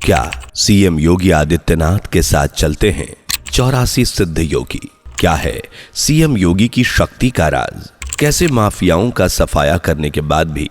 क्या सीएम योगी आदित्यनाथ के साथ चलते हैं 84 सिद्ध योगी? क्या है सीएम योगी की शक्ति का राज? कैसे माफियाओं का सफाया करने के बाद भी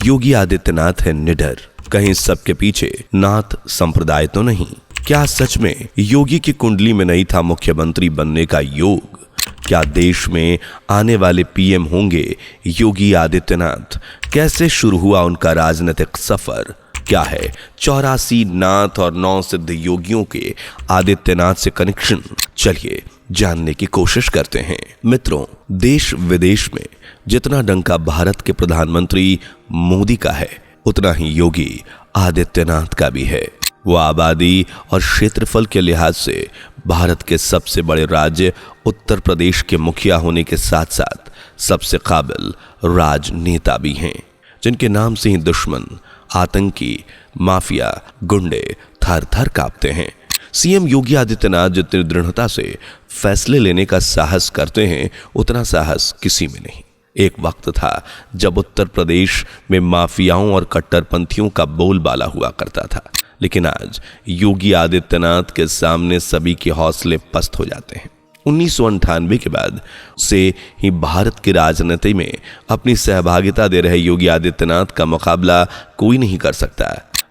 योगी आदित्यनाथ है निडर? कहीं सबके पीछे नाथ संप्रदाय तो नहीं? क्या सच में योगी की कुंडली में नहीं था मुख्यमंत्री बनने का योग? क्या देश में आने वाले पीएम होंगे योगी आदित्यनाथ? कैसे शुरू हुआ उनका राजनीतिक सफर? क्या है 84 नाथ और 9 सिद्ध योगियों के आदित्यनाथ से कनेक्शन? चलिए जानने की कोशिश करते हैं। मित्रों, देश विदेश में जितना डंका भारत के प्रधानमंत्री मोदी का है, उतना ही योगी आदित्यनाथ का भी है। वो आबादी और क्षेत्रफल के लिहाज से भारत के सबसे बड़े राज्य उत्तर प्रदेश के मुखिया होने के साथ साथ सबसे काबिल राजनेता भी हैं, जिनके नाम से ही दुश्मन, आतंकी, माफिया, गुंडे थर थर कांपते हैं। सीएम योगी आदित्यनाथ जितनी दृढ़ता से फैसले लेने का साहस करते हैं, उतना साहस किसी में नहीं। एक वक्त था जब उत्तर प्रदेश में माफियाओं और कट्टरपंथियों का बोलबाला हुआ करता था, लेकिन आज योगी आदित्यनाथ के सामने सभी के हौसले पस्त हो जाते हैं। 1998 के बाद से ही भारत की राजनीति में अपनी सहभागिता दे रहे योगी आदित्यनाथ का मुकाबला कोई नहीं कर सकता।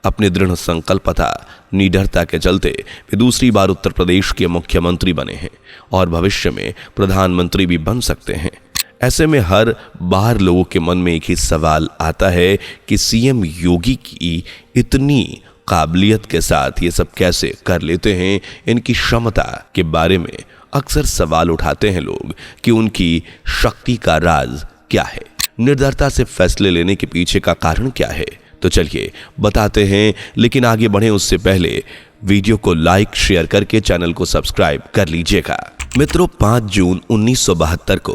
अपने दृढ़ संकल्पता, निडरता के चलते वे दूसरी बार उत्तर प्रदेश के मुख्यमंत्री बने हैं और भविष्य में प्रधानमंत्री भी बन सकते हैं। ऐसे में हर बार लोगों के मन में एक ही सवाल आता है कि सीएम योगी की इतनी काबिलियत के साथ ये सब कैसे कर लेते हैं? इनकी क्षमता के बारे में अक्सर सवाल उठाते हैं लोग कि उनकी शक्ति का राज क्या है? निर्दयता से फैसले लेने के पीछे का कारण क्या है? तो चलिए बताते हैं, लेकिन आगे बढ़े उससे पहले वीडियो को लाइक शेयर करके चैनल को सब्सक्राइब कर लीजिएगा। मित्रों, 5 जून 1972 को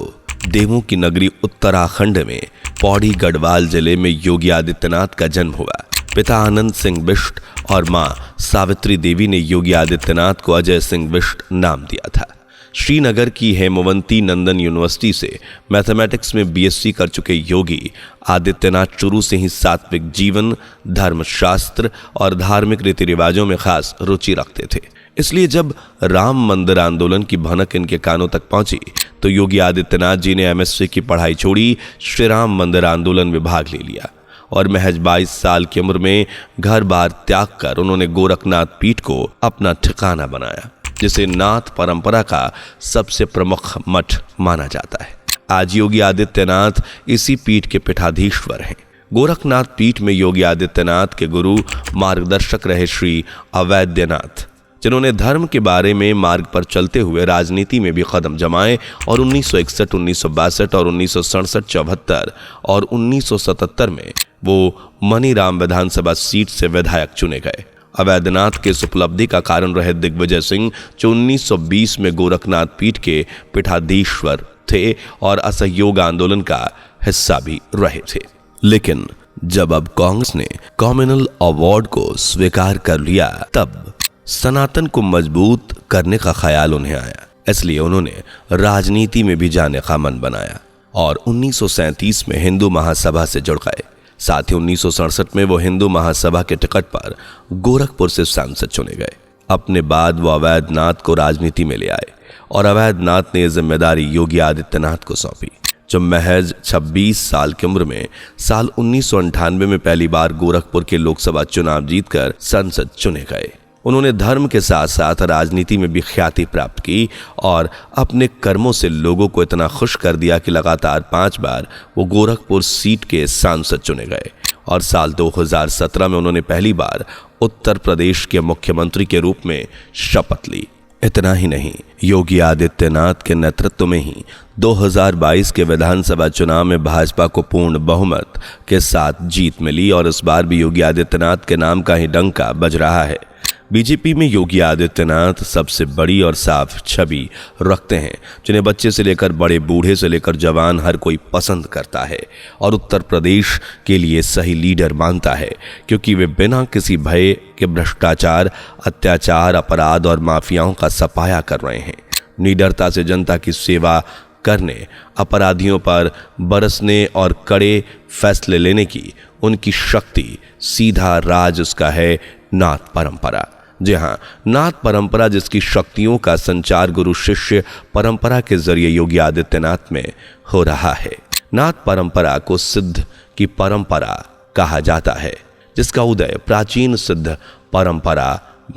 देवों की नगरी उत्तराखंड में पौड़ी गढ़वाल जिले में योगी आदित्यनाथ का जन्म हुआ। पिता आनंद सिंह बिष्ट और मां सावित्री देवी ने योगी आदित्यनाथ को अजय सिंह बिष्ट नाम दिया था। श्रीनगर की हेमवंती नंदन यूनिवर्सिटी से मैथमेटिक्स में बीएससी कर चुके योगी आदित्यनाथ शुरू से ही सात्विक जीवन, धर्मशास्त्र और धार्मिक रीति रिवाजों में खास रुचि रखते थे। इसलिए जब राम मंदिर आंदोलन की भनक इनके कानों तक पहुंची तो योगी आदित्यनाथ जी ने एमएससी की पढ़ाई छोड़ी, श्री राम मंदिर आंदोलन में भाग ले लिया और महज 22 साल की उम्र में घर बार त्याग कर उन्होंने गोरखनाथ पीठ को अपना ठिकाना बनाया, जिसे नाथ परंपरा का सबसे प्रमुख मठ माना जाता है। आज योगी आदित्यनाथ इसी पीठ के पीठाधीश्वर हैं। गोरखनाथ पीठ में योगी आदित्यनाथ के गुरु मार्गदर्शक रहे श्री अवैधनाथ, जिन्होंने धर्म के बारे में मार्ग पर चलते हुए राजनीति में भी कदम जमाए और 1961, 1962 और 1967, 74 और 1977 में वो मनीराम विधानसभा सीट से विधायक चुने गए। अवैधनाथ के इस उपलब्धि का कारण रहे दिग्विजय सिंह, जो 1920 में गोरखनाथ पीठ के पीठाधीश्वर थे और असहयोग आंदोलन का हिस्सा भी रहे थे। लेकिन जब अब कांग्रेस ने कम्युनल अवार्ड को स्वीकार कर लिया, तब सनातन को मजबूत करने का ख्याल उन्हें आया। इसलिए उन्होंने राजनीति में भी जाने का मन बनाया और 1937 में हिंदू महासभा से जुड़ गए। साथ ही 1967 में वो हिंदू महासभा के टिकट पर गोरखपुर से सांसद चुने गए। अपने बाद वो अवैधनाथ को राजनीति में ले आए और अवैधनाथ ने जिम्मेदारी योगी आदित्यनाथ को सौंपी, जो महज 26 साल की उम्र में साल 1998 में पहली बार गोरखपुर के लोकसभा चुनाव जीतकर संसद चुने गए। उन्होंने धर्म के साथ साथ राजनीति में भी ख्याति प्राप्त की और अपने कर्मों से लोगों को इतना खुश कर दिया कि लगातार 5 बार वो गोरखपुर सीट के सांसद चुने गए और साल 2017 में उन्होंने पहली बार उत्तर प्रदेश के मुख्यमंत्री के रूप में शपथ ली। इतना ही नहीं, योगी आदित्यनाथ के नेतृत्व में ही 2022 के विधानसभा चुनाव में भाजपा को पूर्ण बहुमत के साथ जीत मिली और इस बार भी योगी आदित्यनाथ के नाम का ही डंका बज रहा है। बीजेपी में योगी आदित्यनाथ सबसे बड़ी और साफ छवि रखते हैं, जिन्हें बच्चे से लेकर बड़े, बूढ़े से लेकर जवान हर कोई पसंद करता है और उत्तर प्रदेश के लिए सही लीडर मानता है, क्योंकि वे बिना किसी भय के भ्रष्टाचार, अत्याचार, अपराध और माफियाओं का सफाया कर रहे हैं। निडरता से जनता की सेवा करने, अपराधियों पर बरसने और कड़े फैसले लेने की उनकी शक्ति, सीधा राज उसका है नाथ परंपरा। जी हाँ, नाथ परंपरा जिसकी शक्तियों का संचार गुरु शिष्य परंपरा के जरिए योगी आदित्यनाथ में हो रहा है। नाथ परंपरा को सिद्ध की परंपरा कहा जाता है, जिसका उदय प्राचीन सिद्ध परंपरा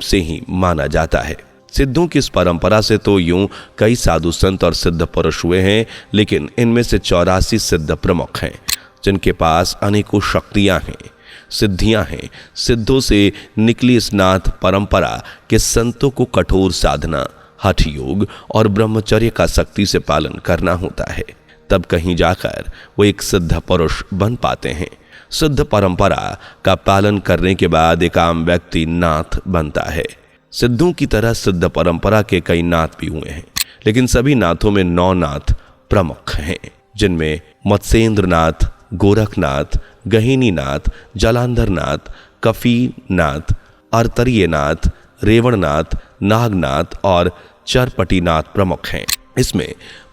से ही माना जाता है। सिद्धों की इस परंपरा से तो यूं कई साधु संत और सिद्ध पुरुष हुए हैं, लेकिन इनमें से 84 सिद्ध प्रमुख हैं, जिनके पास अनेकों शक्तियां हैं, सिद्धियां हैं। सिद्धों से निकली इस नाथ परंपरा के संतों को कठोर साधना, हठ योग और ब्रह्मचर्य का सख्ती से पालन करना होता है, तब कहीं जाकर वो एक सिद्ध पुरुष बन पाते हैं। सिद्ध परंपरा का पालन करने के बाद एक आम व्यक्ति नाथ बनता है। सिद्धों की तरह सिद्ध परंपरा के कई नाथ भी हुए हैं, लेकिन सभी नाथों में 9 नाथ प्रमुख हैं, जिनमें मत्स्येंद्रनाथ, गोरखनाथ, गहिनीनाथ, जलांधरनाथ, कफीनाथ, अर्तरीयनाथ, रेवणनाथ, नागनाथ और चरपटीनाथ प्रमुख हैं। इसमें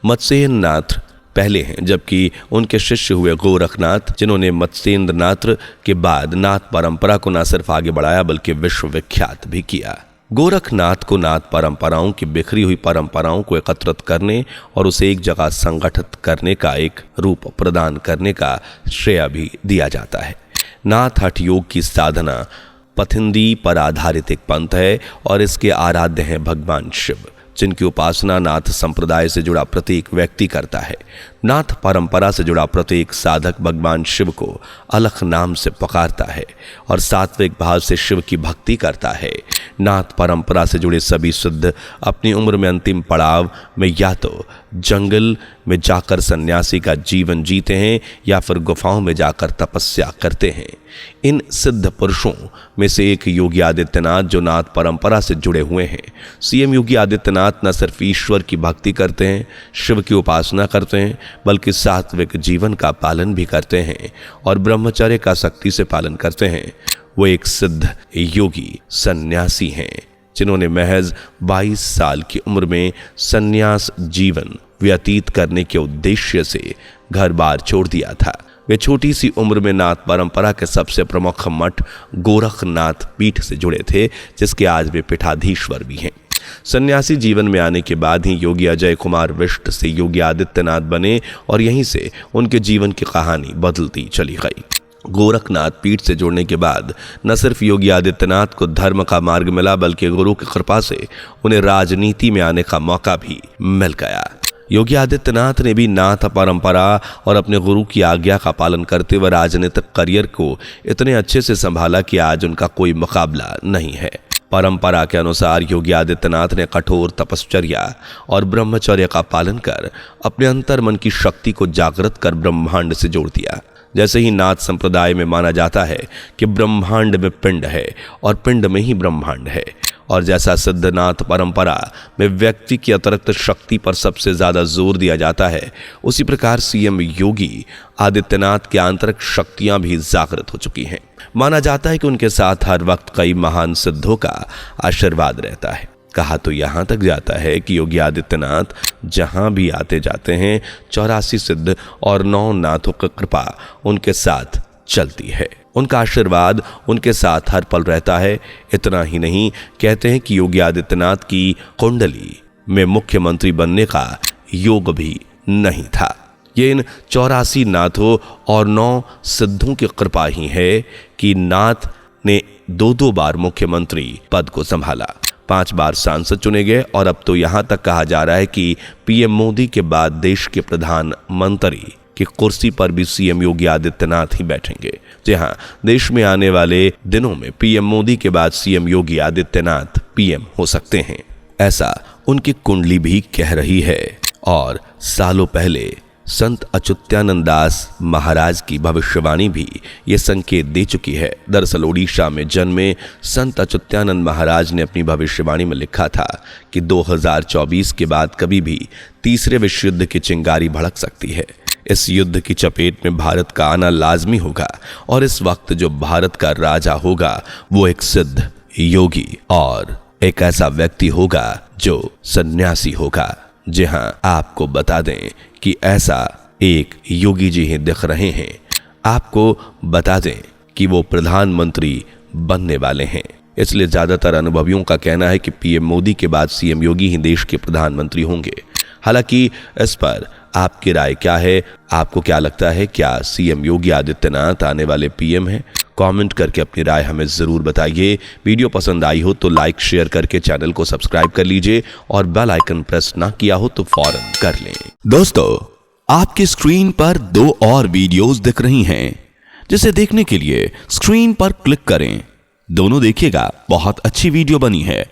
मत्स्येंद्रनाथ पहले हैं, जबकि उनके शिष्य हुए गोरखनाथ, जिन्होंने मत्स्येंद्रनाथ के बाद नाथ परंपरा को न सिर्फ आगे बढ़ाया बल्कि विश्व विख्यात भी किया। गोरखनाथ को नाथ परंपराओं की बिखरी हुई परंपराओं को एकत्रित करने और उसे एक जगह संगठित करने का एक रूप प्रदान करने का श्रेय भी दिया जाता है। नाथ हठ योग की साधना पथिंदी पर आधारित एक पंथ है और इसके आराध्य हैं भगवान शिव, जिनकी उपासना नाथ संप्रदाय से जुड़ा प्रत्येक व्यक्ति करता है। नाथ परंपरा से जुड़ा प्रत्येक साधक भगवान शिव को अलख नाम से पुकारता है और सात्विक भाव से शिव की भक्ति करता है। नाथ परंपरा से जुड़े सभी सिद्ध अपनी उम्र में अंतिम पड़ाव में या तो जंगल में जाकर सन्यासी का जीवन जीते हैं या फिर गुफाओं में जाकर तपस्या करते हैं। इन सिद्ध पुरुषों में से एक योगी आदित्यनाथ, जो नाथ परंपरा से जुड़े हुए हैं। सीएम योगी आदित्यनाथ न सिर्फ ईश्वर की भक्ति करते हैं, शिव की उपासना करते हैं, बल्कि सात्विक जीवन का पालन भी करते हैं और ब्रह्मचर्य का सख्ती से पालन करते हैं। वो एक सिद्ध योगी सन्यासी हैं, जिन्होंने महज 22 साल की उम्र में सन्यास जीवन व्यतीत करने के उद्देश्य से घर बार छोड़ दिया था। वे छोटी सी उम्र में नाथ परंपरा के सबसे प्रमुख मठ गोरखनाथ पीठ से जुड़े थे, जिसके आज वे पीठाधीश्वर भी हैं। सन्यासी जीवन में आने के बाद ही योगी अजय कुमार विष्ट से योगी आदित्यनाथ बने और यहीं से उनके जीवन की कहानी बदलती चली गई। गोरखनाथ पीठ से जुड़ने के बाद न सिर्फ योगी आदित्यनाथ को धर्म का मार्ग मिला, बल्कि गुरु की कृपा से उन्हें राजनीति में आने का मौका भी मिल गया। योगी आदित्यनाथ ने भी नाथ परंपरा और अपने गुरु की आज्ञा का पालन करते हुए राजनीतिक करियर को इतने अच्छे से संभाला कि आज उनका कोई मुकाबला नहीं है। परंपरा के अनुसार योगी आदित्यनाथ ने कठोर तपश्चर्या और ब्रह्मचर्य का पालन कर अपने अंतर मन की शक्ति को जागृत कर ब्रह्मांड से जोड़ दिया। जैसे ही नाथ संप्रदाय में माना जाता है कि ब्रह्मांड में पिंड है और पिंड में ही ब्रह्मांड है, और जैसा सिद्धनाथ परंपरा में व्यक्ति की अतिरिक्त शक्ति पर सबसे ज्यादा जोर दिया जाता है, उसी प्रकार सीएम योगी आदित्यनाथ की आंतरिक शक्तियां भी जागृत हो चुकी हैं। माना जाता है कि उनके साथ हर वक्त कई महान सिद्धों का आशीर्वाद रहता है। कहा तो यहां तक जाता है कि योगी आदित्यनाथ जहां भी आते जाते हैं 84 सिद्ध और 9 नाथों की कृपा उनके साथ चलती है। उनका आशीर्वाद उनके साथ हर पल रहता है। इतना ही नहीं, कहते हैं कि योगी आदित्यनाथ की कुंडली में मुख्यमंत्री बनने का योग भी नहीं था। ये इन 84 नाथों और 9 सिद्धों की कृपा ही है कि नाथ ने 2-2 बार मुख्यमंत्री पद को संभाला, 5 बार सांसद चुने गए और अब तो यहां तक कहा जा रहा है कि पीएम मोदी के बाद देश के प्रधानमंत्री की कुर्सी पर भी सीएम योगी आदित्यनाथ ही बैठेंगे। जी हाँ, देश में आने वाले दिनों में पीएम मोदी के बाद सीएम योगी आदित्यनाथ पीएम हो सकते हैं, ऐसा उनकी कुंडली भी कह रही है। और सालों पहले संत अच्युतानंद दास महाराज की भविष्यवाणी भी ये संकेत दे चुकी है। दरअसल ओडिशा में जन्मे संत अच्युतानंद महाराज ने अपनी भविष्यवाणी में लिखा था कि 2024 के बाद कभी भी तीसरे विश्व युद्ध की चिंगारी भड़क सकती है। इस युद्ध की चपेट में भारत का आना लाजमी होगा और इस वक्त जो भारत का राजा होगा वो एक सिद्ध योगी और एक ऐसा व्यक्ति होगा जो सन्यासी होगा। जी हाँ, आपको बता दें कि ऐसा एक योगी जी ही दिख रहे हैं। आपको बता दें कि वो प्रधानमंत्री बनने वाले हैं। इसलिए ज्यादातर अनुभवियों का कहना है कि पीएम मोदी के बाद सीएम योगी ही देश के प्रधानमंत्री होंगे। हालांकि इस पर आपकी राय क्या है? आपको क्या लगता है, क्या सीएम योगी आदित्यनाथ आने वाले पीएम हैं? कमेंट करके अपनी राय हमें जरूर बताइए। वीडियो पसंद आई हो तो लाइक शेयर करके चैनल को सब्सक्राइब कर लीजिए और बेल आइकन प्रेस ना किया हो तो फौरन कर लें। दोस्तों, आपकी स्क्रीन पर 2 और वीडियोस दिख रही हैं, जिसे देखने के लिए स्क्रीन पर क्लिक करें। दोनों देखिएगा, बहुत अच्छी वीडियो बनी है।